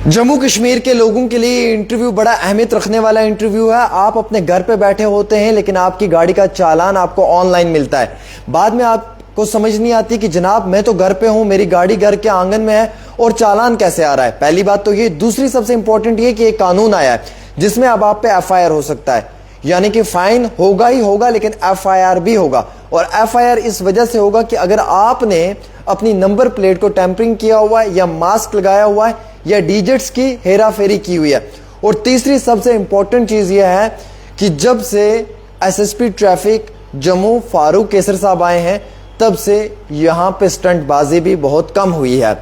जम्मू कश्मीर के लोगों के लिए इंटरव्यू बड़ा अहमियत रखने वाला इंटरव्यू है। आप अपने घर पे बैठे होते हैं लेकिन आपकी गाड़ी का चालान आपको ऑनलाइन मिलता है। बाद में आपको समझ नहीं आती कि जनाब मैं तो घर पे हूं, मेरी गाड़ी घर के आंगन में है और चालान कैसे आ रहा है। पहली बात तो ये। दूसरी सबसे इंपॉर्टेंट ये कि एक कानून आया है जिसमें अब आप पे एफआईआर हो सकता है, यानी कि फाइन होगा ही होगा लेकिन एफआईआर भी होगा। और एफआईआर इस वजह से होगा कि अगर आपने अपनी नंबर प्लेट को टैंपरिंग किया हुआ है या मास्क लगाया हुआ है या डिजिट्स की हेरा फेरी की हुई है। और तीसरी सबसे इंपॉर्टेंट चीज यह है कि जब से एसएसपी ट्रैफिक जम्मू फारूक कैसर साहब आए हैं तब से यहां पे स्टंट बाजी भी बहुत कम हुई है।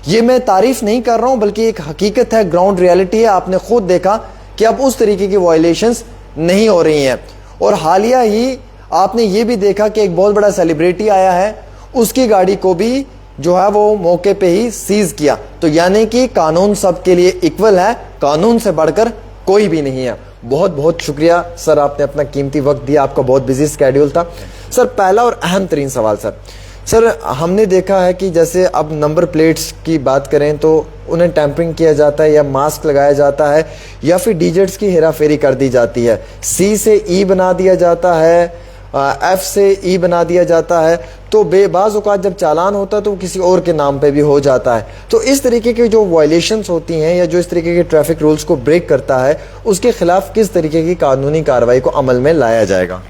ये मैं तारीफ नहीं कर रहा हूं बल्कि एक हकीकत है, ग्राउंड रियलिटी है। आपने खुद देखा कि अब उस तरीके की वायलेशंस नहीं हो रही हैं। और हालिया ही आपने ये भी देखा कि एक बहुत बड़ा सेलिब्रिटी आया है, उसकी गाड़ी को भी जो है वो मौके पे ही सीज किया। तो यानी कि कानून सबके लिए इक्वल है, कानून से बढ़कर कोई भी नहीं है। बहुत बहुत शुक्रिया सर, आपने अपना कीमती वक्त दिया, आपका बहुत बिजी स्केड्यूल था। सर पहला और अहम तरीन सवाल सर हमने देखा है कि जैसे अब नंबर प्लेट्स की बात करें तो उन्हें टैंपरिंग किया जाता है या मास्क लगाया जाता है या फिर डिजिट्स की हेरा फेरी कर दी जाती है। सी से ई बना दिया जाता है, एफ से ई बना दिया जाता है। तो बेबाज औकात जब चालान होता है तो वो किसी और के नाम पे भी हो जाता है। तो इस तरीके की जो वायलेशंस होती हैं या जो इस तरीके के ट्रैफिक रूल्स को ब्रेक करता है उसके खिलाफ किस तरीके की कानूनी कार्रवाई को अमल में लाया जाएगा?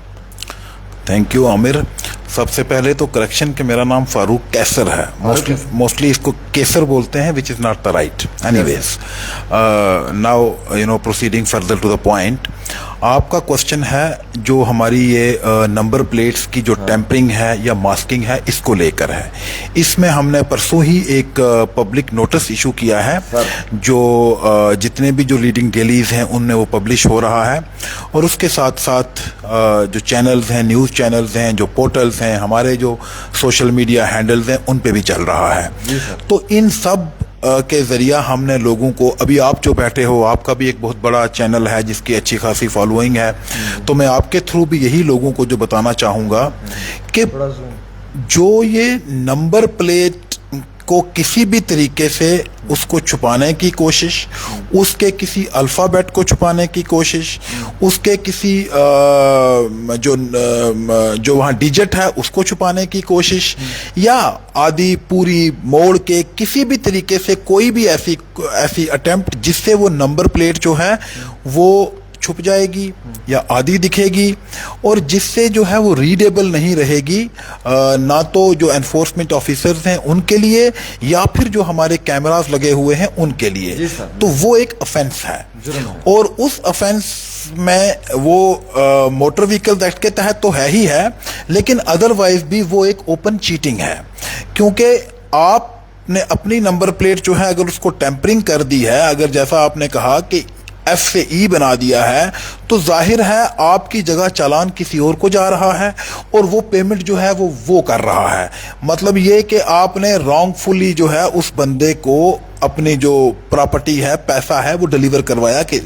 Thank you Aamir. सबसे पहले तो करेक्शन कि मेरा नाम फारूक कैसर है। मोस्टली इसको केसर बोलते हैं, which is not the right. Anyways now proceeding further to the point, आपका क्वेश्चन है जो हमारी ये नंबर प्लेट्स की जो टेम्परिंग है या मास्किंग है इसको लेकर है। इसमें हमने परसों ही एक पब्लिक नोटिस इशू किया है जो जितने भी जो लीडिंग डेलीज हैं उनमें वो पब्लिश हो रहा है। और उसके साथ साथ जो चैनल्स हैं, न्यूज़ चैनल्स हैं, जो पोर्टल्स हैं, हमारे जो सोशल मीडिया हैंडल्स हैं उन पे भी चल रहा है। तो इन सब के जरिया हमने लोगों को, अभी आप जो बैठे हो आपका भी एक बहुत बड़ा चैनल है जिसकी अच्छी खासी फॉलोइंग है, तो मैं आपके थ्रू भी यही लोगों को जो बताना चाहूँगा कि जो ये नंबर प्लेट को किसी भी तरीके से उसको छुपाने की कोशिश, उसके किसी अल्फ़ाबेट को छुपाने की कोशिश, उसके किसी जो वहाँ डिजिट है उसको छुपाने की कोशिश, या आदि पूरी मोड़ के किसी भी तरीके से कोई भी ऐसी अटेम्प्ट जिससे वो नंबर प्लेट जो है वो छुप जाएगी या आधी दिखेगी और जिससे जो है वो रीडेबल नहीं रहेगी, ना तो जो एनफोर्समेंट ऑफिसर्स हैं उनके लिए या फिर जो हमारे कैमरास लगे हुए हैं उनके लिए। तो वो एक ऑफेंस है और उस ऑफेंस में वो मोटर व्हीकल एक्ट के तहत तो है ही है, लेकिन अदरवाइज भी वो एक ओपन चीटिंग है। क्योंकि आपने अपनी नंबर प्लेट जो है अगर उसको टेम्परिंग कर दी है, अगर जैसा आपने कहा कि एफ से ई बना दिया है, तो जाहिर है आपकी जगह चालान किसी और को जा रहा है और वो पेमेंट जो है वो कर रहा है। मतलब ये कि आपने रॉन्गफुली जो है उस बंदे को अपनी जो प्रॉपर्टी है, पैसा है, वो डिलीवर करवाया कि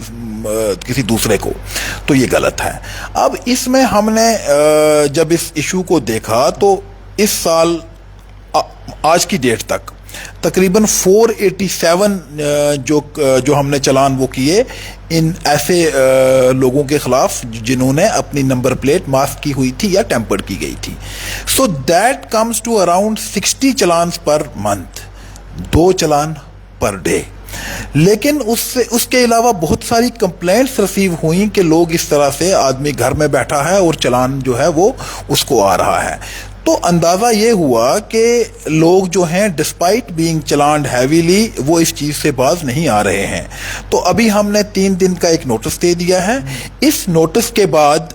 किसी दूसरे को, तो ये गलत है। अब इसमें हमने जब इस इशू को देखा तो इस साल आज की डेट तक तकरीबन 487 जो हमने चालान वो किए इन ऐसे लोगों के खिलाफ जिन्होंने अपनी नंबर प्लेट मास्क की हुई थी या टेम्पर्ड की गई थी। So that comes to around 60 challan per month, 2 challan per day. लेकिन उसके अलावा बहुत सारी कंप्लेंट्स रिसीव हुई कि लोग इस तरह से, आदमी घर में बैठा है और चालान जो है वो उसको आ रहा है। तो अंदाज़ा ये हुआ कि लोग जो हैं डिस्पाइट बीइंग चलान्ड हैवीली वो इस चीज़ से बाज नहीं आ रहे हैं। तो अभी हमने 3 दिन का एक नोटिस दे दिया है। इस नोटिस के बाद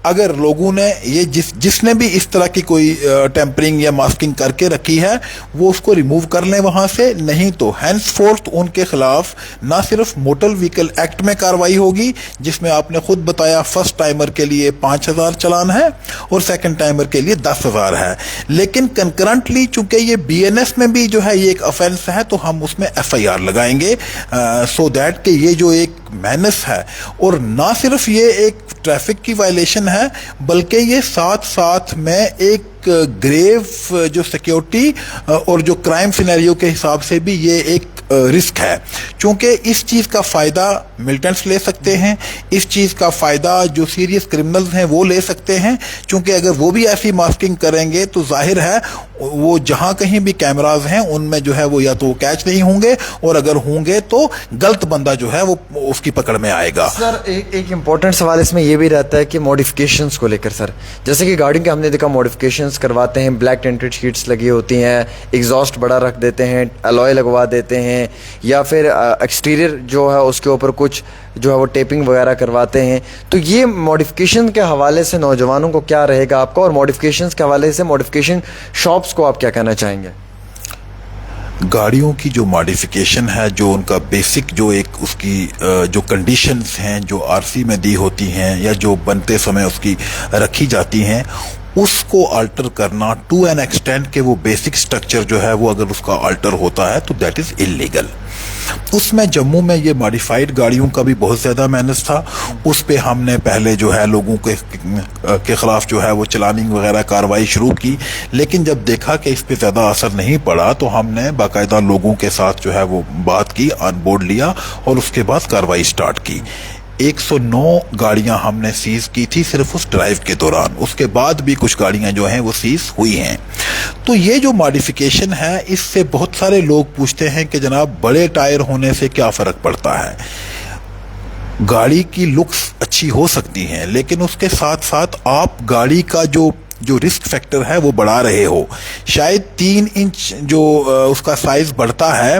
अगर लोगों ने ये जिसने भी इस तरह की कोई टेम्परिंग या मास्किंग करके रखी है वो उसको रिमूव कर लें वहाँ से, नहीं तो हैंसफोर्थ उनके खिलाफ ना सिर्फ मोटर व्हीकल एक्ट में कार्रवाई होगी जिसमें आपने खुद बताया फर्स्ट टाइमर के लिए 5000 चालान है और सेकंड टाइमर के लिए 10,000 है, लेकिन कंकरेंटली चूंकि ये BNS में भी जो है ये एक ऑफेंस है तो हम उसमें FIR लगाएंगे सो दैट कि ये जो एक मेनास है और ना सिर्फ ये एक ट्रैफिक की वायलेशन है बल्कि ये साथ साथ में एक एक ग्रेव जो सिक्योरिटी और जो क्राइम सिनेरियो के हिसाब से भी ये एक रिस्क है, क्योंकि इस चीज़ का फ़ायदा मिलिटेंट्स ले सकते हैं, इस चीज़ का फ़ायदा जो सीरियस क्रिमिनल्स हैं वो ले सकते हैं, क्योंकि अगर वो भी ऐसी मास्किंग करेंगे तो जाहिर है वो जहाँ कहीं भी कैमराज हैं उनमें जो है वो या तो कैच नहीं होंगे, और अगर होंगे तो गलत बंदा जो है वो उसकी पकड़ में आएगा। सर एक इम्पोर्टेंट सवाल इसमें ये भी रहता है कि मॉडिफिकेशंस को लेकर सर, जैसे कि गाड़ी के हमने देखा मॉडिफिकेशंस करवाते हैं, ब्लैक टेंटेड शीट्स लगी होती हैं, एग्जॉस्ट बड़ा रख देते हैं, अलॉय लगवा देते हैं, या फिर एक्सटीरियर जो है उसके ऊपर कुछ जो है वो टेपिंग वगैरह करवाते हैं। तो ये मॉडिफिकेशन के हवाले से नौजवानों को क्या रहेगा आपका, और मॉडिफिकेशंस के हवाले से मॉडिफिकेशन शॉप्स को आप क्या कहना चाहेंगे? गाड़ियों की जो मॉडिफिकेशन है, जो उनका बेसिक जो एक उसकी जो कंडीशंस हैं जो आरसी में दी होती हैं या जो बनते समय उसकी रखी जाती हैं, उसको अल्टर करना टू एन एक्सटेंट के वो बेसिक स्ट्रक्चर जो है वो अगर उसका अल्टर होता है तो दैट इज़ इलीगल। उसमें जम्मू में ये मॉडिफाइड गाड़ियों का भी बहुत ज़्यादा मैनेज था, उस पे हमने पहले जो है लोगों के ख़िलाफ़ जो है वो चलानिंग वगैरह कार्रवाई शुरू की, लेकिन जब देखा कि इस पे ज़्यादा असर नहीं पड़ा तो हमने बाकायदा लोगों के साथ जो है वो बात की, ऑन बोर्ड लिया और उसके बाद कार्रवाई स्टार्ट की। 109 गाड़ियां हमने सीज की थी सिर्फ उस ड्राइव के दौरान, उसके बाद भी कुछ गाड़ियां जो हैं वो सीज हुई हैं। तो ये जो मॉडिफिकेशन है इससे बहुत सारे लोग पूछते हैं कि जनाब बड़े टायर होने से क्या फ़र्क पड़ता है। गाड़ी की लुक्स अच्छी हो सकती हैं, लेकिन उसके साथ साथ आप गाड़ी का जो रिस्क फैक्टर है वो बढ़ा रहे हो। शायद 3 इंच जो उसका साइज बढ़ता है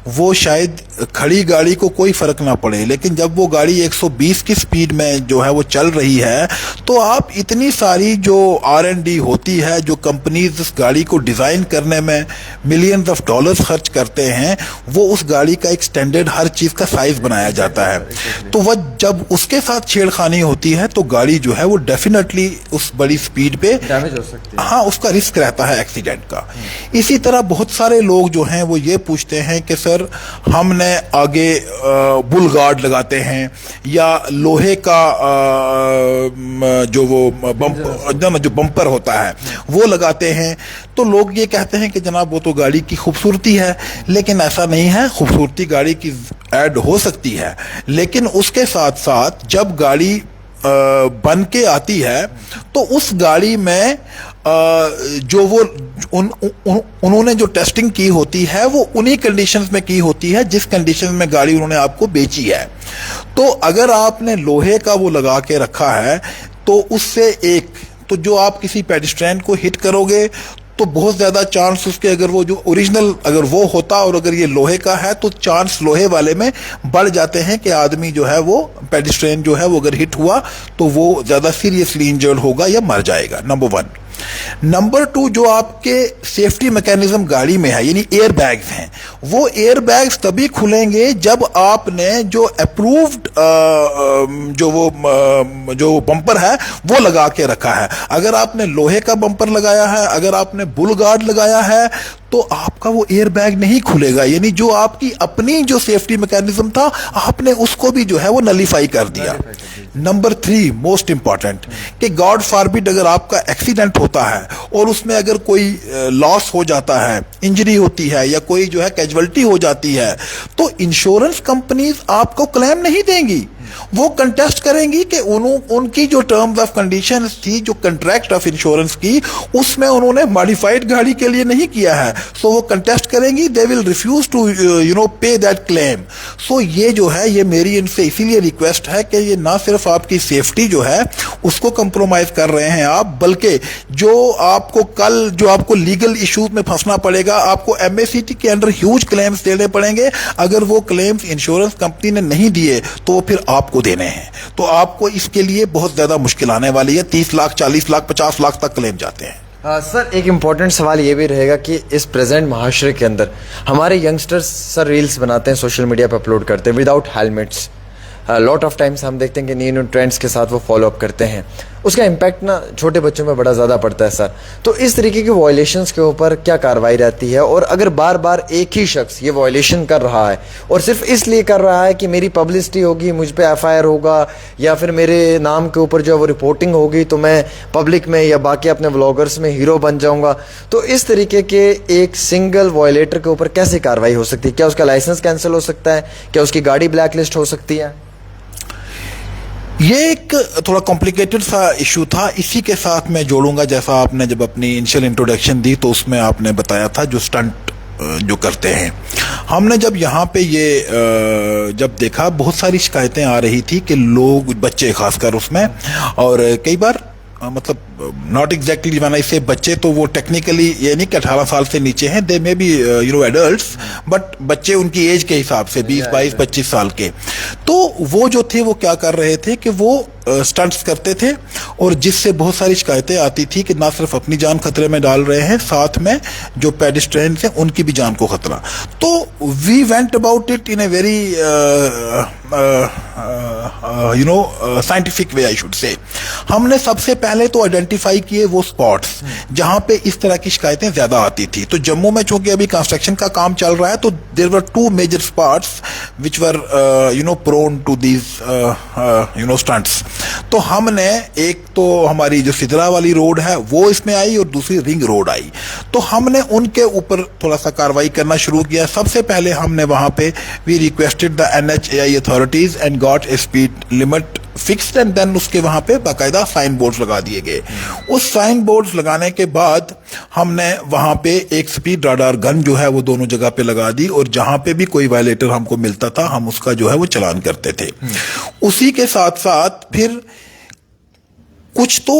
वो शायद खड़ी गाड़ी को कोई फर्क ना पड़े, लेकिन जब वो गाड़ी 120 की स्पीड में जो है वो चल रही है तो आप इतनी सारी जो R&D होती है, जो कंपनीज इस गाड़ी को डिज़ाइन करने में मिलियंस ऑफ डॉलर्स खर्च करते हैं, वो उस गाड़ी का एक स्टैंडर्ड हर चीज़ का साइज बनाया जाता है। तो वह जब उसके साथ छेड़खानी होती है तो गाड़ी जो है वो डेफिनेटली उस बड़ी स्पीड पे डैमेज हो सकती है। हाँ, उसका रिस्क रहता है एक्सीडेंट का। इसी तरह बहुत सारे लोग जो हैं वो ये पूछते हैं कि सर हमने आगे बुल गार्ड लगाते हैं या लोहे का जो वो जो बम्पर होता है वो लगाते हैं, तो लोग ये कहते हैं कि जनाब वो तो गाड़ी की खूबसूरती है, लेकिन ऐसा नहीं है। खूबसूरती गाड़ी की ऐड हो सकती है, लेकिन उसके साथ साथ जब गाड़ी बन के आती है तो उस गाड़ी में जो वो उन्होंने जो टेस्टिंग की होती है वो उन्हीं कंडीशंस में की होती है जिस कंडीशन में गाड़ी उन्होंने आपको बेची है। तो अगर आपने लोहे का वो लगा के रखा है तो उससे तो जो आप किसी पेडिस्ट्रियन को हिट करोगे तो बहुत ज़्यादा चांस उसके, अगर वो जो ओरिजिनल अगर वो होता और अगर ये लोहे का है तो चांस लोहे वाले में बढ़ जाते हैं कि आदमी जो है वो पेडिस्ट्रियन जो है वो अगर हिट हुआ तो वो ज़्यादा सीरियसली इंजर्ड होगा या मर जाएगा। नंबर 1। नंबर 2, जो आपके सेफ्टी मैकेनिज्म गाड़ी में है यानी एयर बैग्स हैं, वो एयर बैग्स तभी खुलेंगे जब आपने जो अप्रूव्ड जो बम्पर है वो लगा के रखा है। अगर आपने लोहे का बम्पर लगाया है, अगर आपने बुल गार्ड लगाया है तो आपका वो एयर बैग नहीं खुलेगा, यानी जो आपकी अपनी जो सेफ्टी मैकेनिज्म था आपने उसको भी जो है वो नलीफाई कर दिया। नंबर 3 मोस्ट इंपॉर्टेंट कि गॉड फॉरबिड अगर आपका एक्सीडेंट होता है और उसमें अगर कोई लॉस हो जाता है, इंजरी होती है या कोई जो है कैजुअल्टी हो जाती है, तो इंश्योरेंस कंपनीज आपको क्लेम नहीं देंगी। वो कंटेस्ट करेंगी कि उनकी जो टर्म्स ऑफ कंडीशंस थी, जो कंट्रैक्ट ऑफ इंश्योरेंस की, उसमें उन्होंने मॉडिफाइड गाड़ी के लिए नहीं किया है, सो वो कंटेस्ट करेंगी, दे विल रिफ्यूज टू पे दैट क्लेम। सो ये जो है ये मेरी इनसे इसीलिए रिक्वेस्ट है कि ये ना सिर्फ आपकी सेफ्टी जो है उसको कंप्रोमाइज कर रहे हैं आप, बल्कि जो आपको लीगल इश्यूज में फंसना पड़ेगा, आपको MACT के अंडर ह्यूज क्लेम्स देने पड़ेंगे। अगर वो क्लेम्स इंश्योरेंस कंपनी ने नहीं दिए तो फिर आपको देने हैं, तो आपको इसके लिए बहुत ज्यादा मुश्किल आने वाली है। 30 लाख 40 लाख 50 लाख तक क्लेम जाते हैं। सर एक इम्पॉर्टेंट सवाल ये भी रहेगा कि इस प्रेजेंट माशरे के अंदर हमारे यंगस्टर्स सर रील्स बनाते हैं, सोशल मीडिया पे अपलोड करते हैं without helmets. Lot of times हम देखते हैं कि न्यू ट्रेंड्स के साथ वो फॉलो अप करते हैं। اس کا امپیکٹ نا چھوٹے بچوں میں بڑا زیادہ پڑتا ہے سر. تو اس طریقے کی وائلیشنس کے اوپر کیا کارروائی رہتی ہے؟ اور اگر بار بار ایک ہی شخص یہ وائلیشن کر رہا ہے اور صرف اس لیے کر رہا ہے کہ میری پبلسٹی ہوگی, مجھ پہ ایف آئی آر ہوگا, یا پھر میرے نام کے اوپر جو ہے وہ رپورٹنگ ہوگی تو میں پبلک میں یا باقی اپنے ولاگرس میں ہیرو بن جاؤں گا, تو اس طریقے کے ایک سنگل وائلیٹر کے اوپر کیسے کارروائی ہو سکتی ہے؟ کیا اس کا لائسنس کینسل ہو سکتا ہے؟ کیا اس کی گاڑی بلیک لسٹ ہو سکتی ہے؟ یہ ایک تھوڑا کمپلیکیٹڈ سا ایشو تھا. اسی کے ساتھ میں جوڑوں گا, جیسا آپ نے جب اپنی انیشل انٹروڈکشن دی تو اس میں آپ نے بتایا تھا جو سٹنٹ جو کرتے ہیں. ہم نے جب یہاں پہ یہ جب دیکھا, بہت ساری شکایتیں آ رہی تھی کہ لوگ, بچے خاص کر اس میں, اور کئی بار مطلب not exactly when I say بچے تو وہ ٹیکنیکلی یہ نہیں کہ 18 سال سے نیچے ہیں, دے میں بی ایڈلٹس, بٹ بچے ان کی ایج کے حساب سے 20, 22, 25 سال کے. تو وہ جو تھے وہ کیا کر رہے تھے کہ وہ سٹنٹس کرتے تھے, اور جس سے بہت ساری شکایتیں آتی تھی کہ نہ صرف اپنی جان خطرے میں ڈال رہے ہیں, ساتھ میں جو پیڈسٹرینس ہیں ان کی بھی جان کو خطرہ. تو we went about it in a very scientific way, I should say. ہم نے سب سے پہلے تو آئیڈینٹیفائی کیے وہ اسپاٹس جہاں پہ اس طرح کی شکایتیں زیادہ آتی تھی. تو جموں میں چونکہ ابھی کنسٹرکشن کا کام چل رہا ہے, تو there were 2 major spots which were prone to these stunts. تو ہم نے, ایک تو ہماری جو سدرا والی روڈ ہے وہ اس میں آئی, اور دوسری رنگ روڈ آئی. تو ہم نے ان کے اوپر تھوڑا سا کاروائی کرنا شروع کیا. سب سے پہلے ہم نے وہاں پہ we requested the NHAI authorities and got a speed limit fixed, and then اس کے وہاں پہ باقاعدہ سائن بورڈز لگا دیے گئے. اس سائن بورڈز لگانے کے بعد ہم نے وہاں پہ ایک سپیڈ راڈار گن جو ہے وہ دونوں جگہ پہ لگا دی, اور جہاں پہ بھی کوئی وائلیٹر ہم کو ملتا تھا ہم اس کا جو ہے وہ چلان کرتے تھے. اسی کے ساتھ ساتھ پھر کچھ تو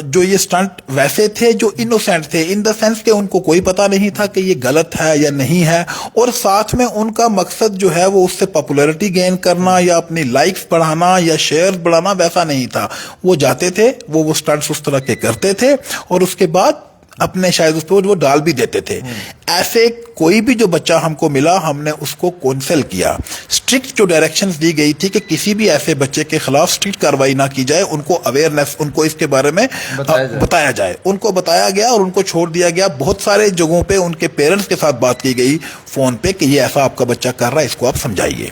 جو یہ سٹنٹ ویسے تھے جو انوسینٹ تھے, ان دا سینس کہ ان کو کوئی پتا نہیں تھا کہ یہ غلط ہے یا نہیں ہے, اور ساتھ میں ان کا مقصد جو ہے وہ اس سے پاپولیرٹی گین کرنا یا اپنی لائکس بڑھانا یا شیئر بڑھانا ویسا نہیں تھا. وہ جاتے تھے, وہ سٹنٹس اس طرح کے کرتے تھے, اور اس کے بعد اپنے شاید اس پہ وہ ڈال بھی دیتے تھے. ایسے کوئی بھی جو بچہ ہم کو ملا ہم نے اس کو کونسل کیا. اسٹرکٹ جو ڈائریکشنز دی گئی تھی کہ کسی بھی ایسے بچے کے خلاف اسٹرکٹ کاروائی نہ کی جائے, ان کو اویئرنیس, ان کو اس کے بارے میں بتایا جائے. ان کو بتایا گیا اور ان کو چھوڑ دیا گیا. بہت سارے جگہوں پہ ان کے پیرنٹس کے ساتھ بات کی گئی فون پہ کہ یہ ایسا آپ کا بچہ کر رہا ہے, اس کو آپ سمجھائیے.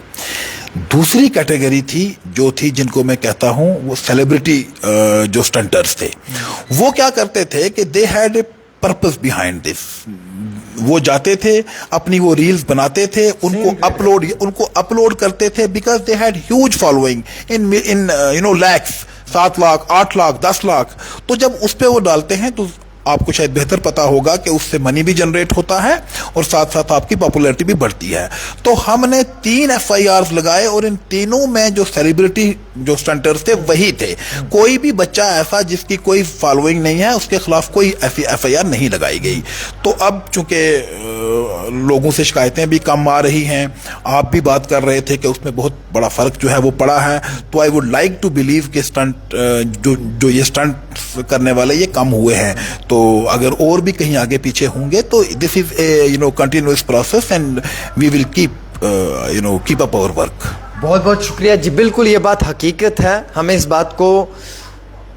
دوسری کیٹیگری تھی جو تھی, جن کو میں کہتا ہوں وہ سیلیبریٹی جو سٹنٹرز تھے. وہ کیا کرتے تھے کہ they had a purpose behind this. وہ جاتے تھے, اپنی وہ ریلز بناتے تھے, ان کو اپلوڈ کرتے تھے, because they had huge following in lakhs, 7 lakh, 8 lakh, 10 lakh. تو جب اس پہ وہ ڈالتے ہیں تو آپ کو شاید بہتر پتا ہوگا کہ اس سے منی بھی جنریٹ ہوتا ہے اور ساتھ ساتھ آپ کی پاپولیرٹی بھی بڑھتی ہے. تو ہم نے 3 FIRs لگائے, اور ان تینوں میں جو سیلیبریٹی جو سٹنٹرز تھے وہی تھے. کوئی بھی بچہ ایسا جس کی کوئی فالوئنگ نہیں ہے اس کے خلاف کوئی FIR نہیں لگائی گئی. تو اب چونکہ لوگوں سے شکایتیں بھی کم آ رہی ہیں, آپ بھی بات کر رہے تھے کہ اس میں بہت بڑا فرق جو ہے وہ پڑا ہے, تو I would like to believe کہ اسٹنٹ جو یہ اسٹنٹ کرنے والے یہ کم ہوئے ہیں. تو اگر اور بھی کہیں آگے پیچھے ہوں گے تو this is a continuous process, and we will keep up our work. بہت بہت شکریہ جی. بالکل یہ بات حقیقت ہے, ہمیں اس بات کو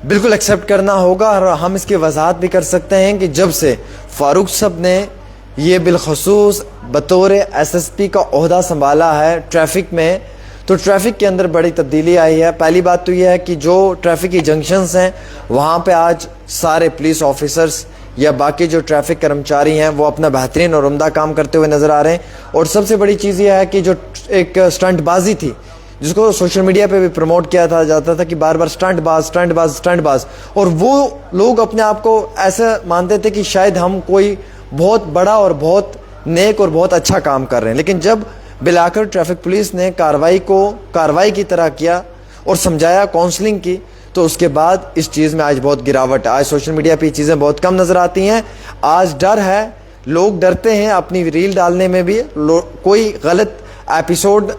بالکل ایکسیپٹ کرنا ہوگا, اور ہم اس کی وضاحت بھی کر سکتے ہیں کہ جب سے فاروق صاحب نے یہ بالخصوص بطور SSP کا عہدہ سنبھالا ہے ٹریفک میں, تو ٹریفک کے اندر بڑی تبدیلی آئی ہے. پہلی بات تو یہ ہے کہ جو ٹریفک کی جنکشنز ہیں وہاں پہ آج سارے پولیس آفیسرز یا باقی جو ٹریفک کرمچاری ہیں وہ اپنا بہترین اور عمدہ کام کرتے ہوئے نظر آ رہے ہیں. اور سب سے بڑی چیز یہ ہے کہ جو ایک سٹنٹ بازی تھی جس کو سوشل میڈیا پہ بھی پروموٹ کیا جاتا تھا کہ بار بار سٹنٹ باز, اور وہ لوگ اپنے آپ کو ایسا مانتے تھے کہ شاید ہم کوئی بہت بڑا اور بہت نیک اور بہت اچھا کام کر رہے ہیں. لیکن جب بلا کر ٹریفک پولیس نے کاروائی کو کاروائی کی طرح کیا اور سمجھایا, کاؤنسلنگ کی, تو اس کے بعد اس چیز میں آج بہت گراوٹ ہے. آج سوشل میڈیا پہ یہ چیزیں بہت کم نظر آتی ہیں. آج ڈر ہے, لوگ ڈرتے ہیں اپنی ریل ڈالنے میں بھی, کوئی غلط ایپیسوڈ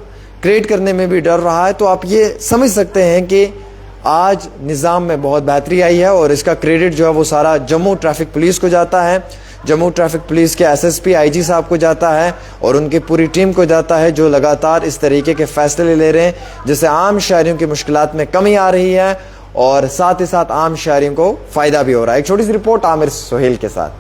کریٹ کرنے میں بھی ڈر رہا ہے. تو آپ یہ سمجھ سکتے ہیں کہ آج نظام میں بہت بہتری آئی ہے, اور اس کا کریڈٹ جو ہے وہ سارا جموں ٹریفک پولیس کو جاتا ہے, جموں ٹریفک پولیس کے SSP IG صاحب کو جاتا ہے, اور ان کی پوری ٹیم کو جاتا ہے جو لگاتار اس طریقے کے فیصلے لے رہے ہیں جس سے عام شہریوں کی مشکلات میں کمی آ رہی ہے, اور ساتھ ہی ساتھ عام شہریوں کو فائدہ بھی ہو رہا ہے. ایک چھوٹی سی رپورٹ عامر سہیل کے ساتھ.